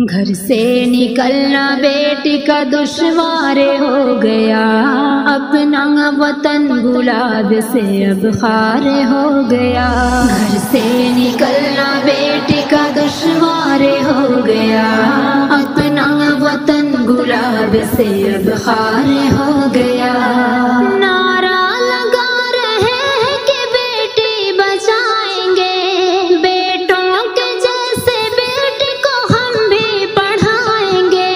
گھر سے نکلنا بیٹی کا دشوار ہو گیا، اپنا وطن گلاب سے اب خار ہو گیا۔ گھر سے نکلنا بیٹی کا دشوار ہو گیا، اپنا وطن گلاب سے اب خار ہو گیا۔ نعرہ لگا رہے ہیں کہ بیٹی بچائیں گے، بیٹوں کے جیسے بیٹی کو ہم بھی پڑھائیں گے۔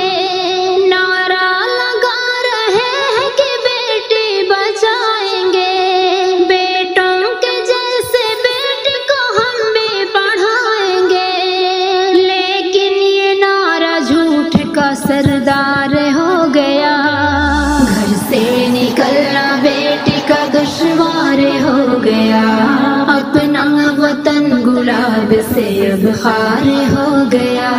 نعرہ لگا رہے ہیں کہ بیٹی بچائیں گے، بیٹوں کے جیسے بیٹی کو ہم بھی پڑھائیں گے۔ لیکن یہ نعرہ جھوٹ کا سردار ہو گیا، گھر سے نکلنا بیٹی کا دشوار ہو گیا، اپنا وطن گلاب سے اب خار ہو گیا۔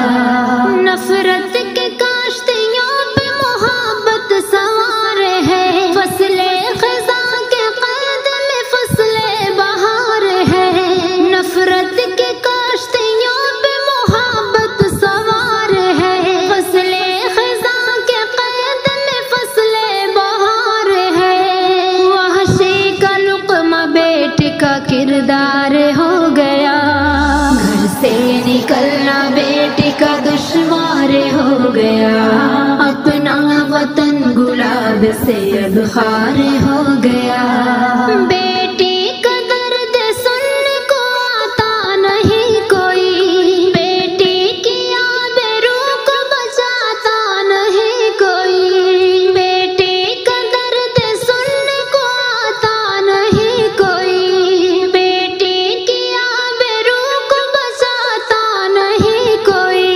نفرت کے کاشتیوں پہ محبت سوار ہے، فصل خزاں کے قید میں فصل بہار ہے۔ نفرت کے کاشتیوں پہ محبت سوار ہے، فصل خزاں کے قید میں فصل بہار ہے۔ وحشی کا لقمہ بیٹی کا کردار ہو گیا، گھر سے نکلنا بیٹی کا دشوار ہو گیا، اپنا وطن گلاب سے اب خار ہو گیا۔ بیٹی کا درد سننے کو آتا نہیں کوئی، بیٹی کی آبرو کو بچاتا نہیں کوئی، بیٹی کا درد سننے کو آتا نہیں کوئی، بیٹی کی آبرو کو بچاتا نہیں کوئی۔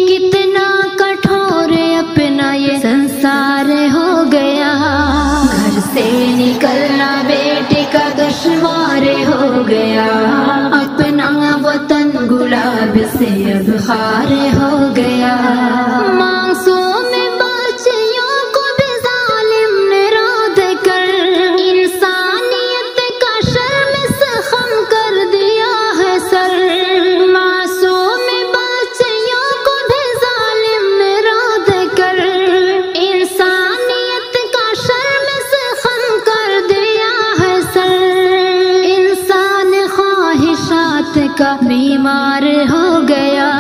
کتنا کٹھور اپنا یہ سنسار ہو گیا، گھر سے نکلنا بیٹی کا دشوار ہو گیا، اپنا وطن گلاب سے اب خار ہو گیا۔ معصوم بچیوں کو بھی ظالم نے رود کر، انسانیت کا شرم سے خم کر دیا ہے سر۔ معصوم بچیوں کو بھی ظالم نے رود کر، انسانیت کا شرم سے خم کر دیا ہے سر۔ انسان خواہشات کا بیمار ہو گیا،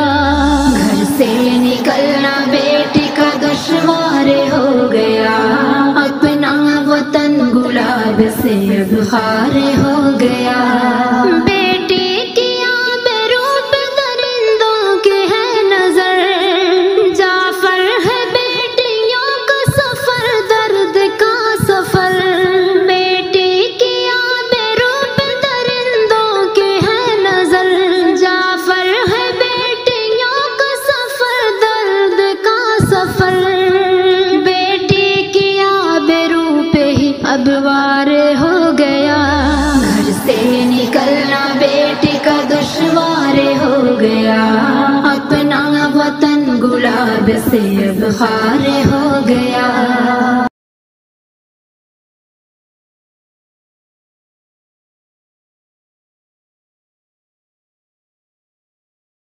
گھر سے نکلنا بیٹی کا دشوار ہو گیا، اپنا وطن گلاب سے اب خار ہو گیا۔ بیٹی کی آبرو پہ درندوں کی ہے نظر، جعفر ہے بیٹیوں کا سفر، درد کا سفر۔ بیٹی کی آبرو پہ درندوں کی ہے نظر، جعفر ہے بیٹیوں کا سفر، درد کا سفر۔ بیٹی کی آبرو پہ ہی اب وار ہو گیا، گھر سے نکلنا بیٹی کا دشوار ہو گیا، اپنا وطن گلاب سے اب خار ہو گیا۔